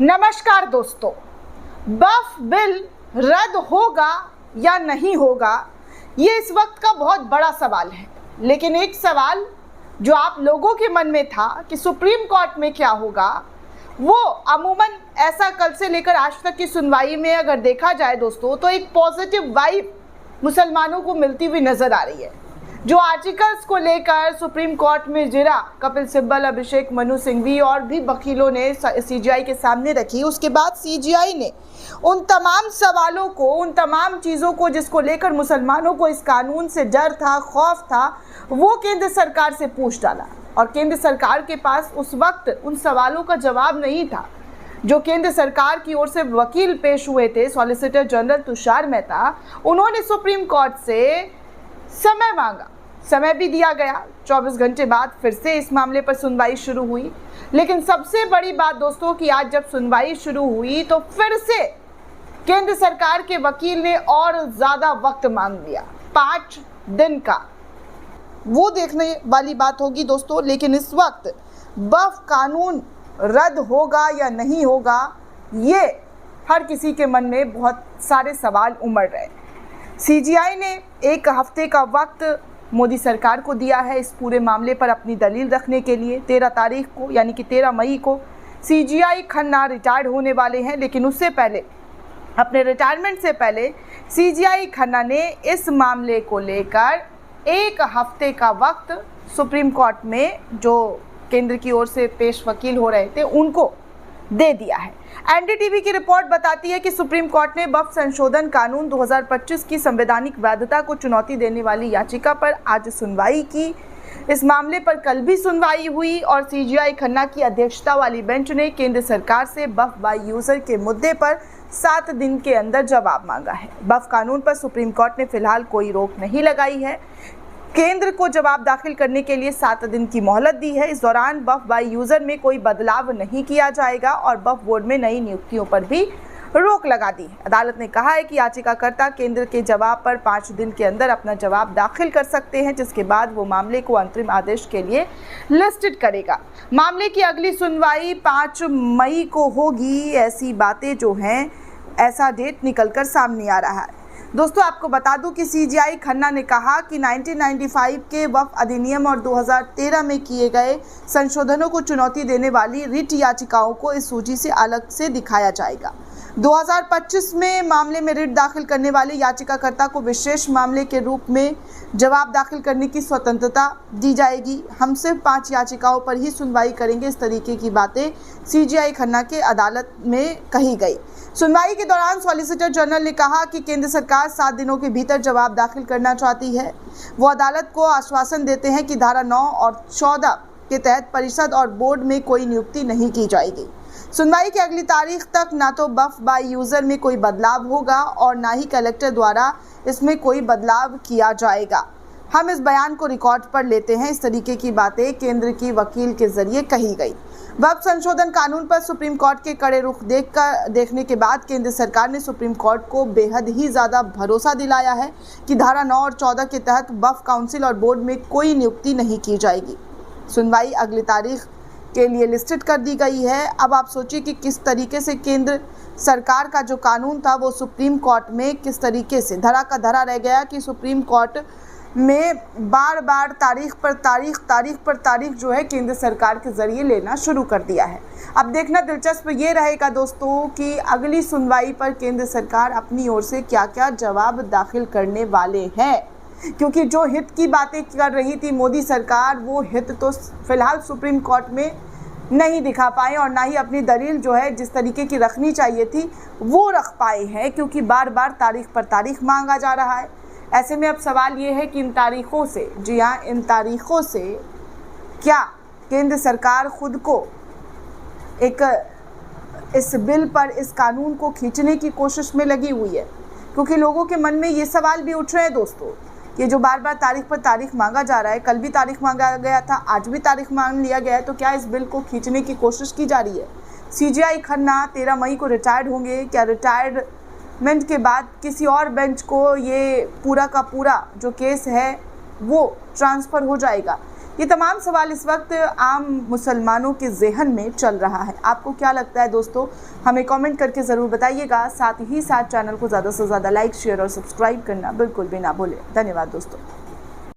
नमस्कार दोस्तों, वक्फ बिल रद्द होगा या नहीं होगा, ये इस वक्त का बहुत बड़ा सवाल है। लेकिन एक सवाल जो आप लोगों के मन में था कि सुप्रीम कोर्ट में क्या होगा, वो अमूमन ऐसा कल से लेकर आज तक की सुनवाई में अगर देखा जाए दोस्तों, तो एक पॉजिटिव वाइब मुसलमानों को मिलती हुई नजर आ रही है। जो आर्टिकल्स को लेकर सुप्रीम कोर्ट में जिरा कपिल सिब्बल, अभिषेक मनु सिंघवी और भी वकीलों ने सीजीआई के सामने रखी, उसके बाद सीजीआई ने उन तमाम सवालों को, उन तमाम चीज़ों को जिसको लेकर मुसलमानों को इस कानून से डर था, खौफ था, वो केंद्र सरकार से पूछ डाला। और केंद्र सरकार के पास उस वक्त उन सवालों का जवाब नहीं था। जो केंद्र सरकार की ओर से वकील पेश हुए थे, सॉलिसिटर जनरल तुषार मेहता, उन्होंने सुप्रीम कोर्ट से समय मांगा। समय भी दिया गया, 24 घंटे बाद फिर से इस मामले पर सुनवाई शुरू हुई। लेकिन सबसे बड़ी बात दोस्तों कि आज जब सुनवाई शुरू हुई तो फिर से केंद्र सरकार के वकील ने और ज़्यादा वक्त मांग लिया, 5 दिन का। वो देखने वाली बात होगी दोस्तों। लेकिन इस वक्त वक्फ कानून रद्द होगा या नहीं होगा, ये हर किसी के मन में बहुत सारे सवाल उमड़ रहे हैं। सीजीआई ने 1 हफ्ते का वक्त मोदी सरकार को दिया है इस पूरे मामले पर अपनी दलील रखने के लिए। 13 तारीख को यानी कि 13 मई को सीजीआई खन्ना रिटायर्ड होने वाले हैं। लेकिन उससे पहले, अपने रिटायरमेंट से पहले, सीजीआई खन्ना ने इस मामले को लेकर 1 हफ्ते का वक्त सुप्रीम कोर्ट में जो केंद्र की ओर से पेश वकील हो रहे थे उनको दे दिया है। एनडीटीवी की रिपोर्ट बताती है कि सुप्रीम कोर्ट ने वक्फ संशोधन कानून 2025 की संवैधानिक वैधता को चुनौती देने वाली याचिका पर आज सुनवाई की। इस मामले पर कल भी सुनवाई हुई और सीजीआई खन्ना की अध्यक्षता वाली बेंच ने केंद्र सरकार से वक्फ बाय यूजर के मुद्दे पर 7 दिन के अंदर जवाब मांगा है। वक्फ कानून पर सुप्रीम कोर्ट ने फिलहाल कोई रोक नहीं लगाई है। केंद्र को जवाब दाखिल करने के लिए 7 दिन की मोहलत दी है। इस दौरान वक्फ बाय यूजर में कोई बदलाव नहीं किया जाएगा और वक्फ बोर्ड में नई नियुक्तियों पर भी रोक लगा दी है। अदालत ने कहा है कि याचिकाकर्ता केंद्र के जवाब पर 5 दिन के अंदर अपना जवाब दाखिल कर सकते हैं, जिसके बाद वो मामले को अंतरिम आदेश के लिए लिस्टेड करेगा। मामले की अगली सुनवाई 5 मई को होगी। ऐसी बातें जो हैं, ऐसा डेट निकलकर सामने आ रहा है। दोस्तों, आपको बता दूं कि सीजीआई खन्ना ने कहा कि 1995 के वक्फ अधिनियम और 2013 में किए गए संशोधनों को चुनौती देने वाली रिट याचिकाओं को इस सूची से अलग से दिखाया जाएगा। 2025 में मामले में रिट दाखिल करने वाले याचिकाकर्ता को विशेष मामले के रूप में जवाब दाखिल करने की स्वतंत्रता दी जाएगी। हम सिर्फ 5 याचिकाओं पर ही सुनवाई करेंगे, इस तरीके की बातें सीजीआई खन्ना के अदालत में कही गई। सुनवाई के दौरान सॉलिसिटर जनरल ने कहा कि केंद्र सरकार 7 दिनों के भीतर जवाब दाखिल करना चाहती है। वो अदालत को आश्वासन देते हैं कि धारा 9 और 14 के तहत परिषद और बोर्ड में कोई नियुक्ति नहीं की जाएगी। सुनवाई की अगली तारीख तक ना तो वक्फ बाय यूजर में कोई बदलाव होगा और ना ही कलेक्टर द्वारा इसमें कोई बदलाव किया जाएगा। हम इस बयान को रिकॉर्ड पर लेते हैं। इस तरीके की बातें केंद्र की वकील के जरिए कही गई। वक्फ संशोधन कानून पर सुप्रीम कोर्ट के कड़े रुख देखने के बाद केंद्र सरकार ने सुप्रीम कोर्ट को बेहद ही ज़्यादा भरोसा दिलाया है कि धारा 9 और 14 के तहत वक्फ काउंसिल और बोर्ड में कोई नियुक्ति नहीं की जाएगी। सुनवाई अगली तारीख के लिए लिस्टेड कर दी गई है। अब आप सोचिए कि किस तरीके से केंद्र सरकार का जो कानून था वो सुप्रीम कोर्ट में किस तरीके से धरा का धरा रह गया कि सुप्रीम कोर्ट में बार बार तारीख पर तारीख जो है केंद्र सरकार के जरिए लेना शुरू कर दिया है। अब देखना दिलचस्प ये रहेगा दोस्तों कि अगली सुनवाई पर केंद्र सरकार अपनी ओर से क्या क्या जवाब दाखिल करने वाले हैं, क्योंकि जो हित की बातें कर रही थी मोदी सरकार, वो हित तो फिलहाल सुप्रीम कोर्ट में नहीं दिखा पाए और ना ही अपनी दलील जो है जिस तरीके की रखनी चाहिए थी वो रख पाए हैं, क्योंकि बार बार तारीख पर तारीख मांगा जा रहा है। ऐसे में अब सवाल ये है कि इन तारीखों से, जी हाँ, इन तारीखों से क्या केंद्र सरकार खुद को एक इस बिल पर, इस कानून को खींचने की कोशिश में लगी हुई है? क्योंकि लोगों के मन में ये सवाल भी उठ रहे हैं दोस्तों, ये जो बार बार तारीख पर तारीख मांगा जा रहा है, कल भी तारीख मांगा गया था, आज भी तारीख मांग लिया गया है, तो क्या इस बिल को खींचने की कोशिश की जा रही है? सीजीआई खन्ना 13 मई को रिटायर्ड होंगे। क्या रिटायरमेंट के बाद किसी और बेंच को ये पूरा का पूरा जो केस है वो ट्रांसफ़र हो जाएगा? ये तमाम सवाल इस वक्त आम मुसलमानों के जहन में चल रहा है। आपको क्या लगता है दोस्तों, हमें कमेंट करके ज़रूर बताइएगा। साथ ही साथ चैनल को ज़्यादा से ज़्यादा लाइक, शेयर और सब्सक्राइब करना बिल्कुल भी ना भूलें। धन्यवाद दोस्तों।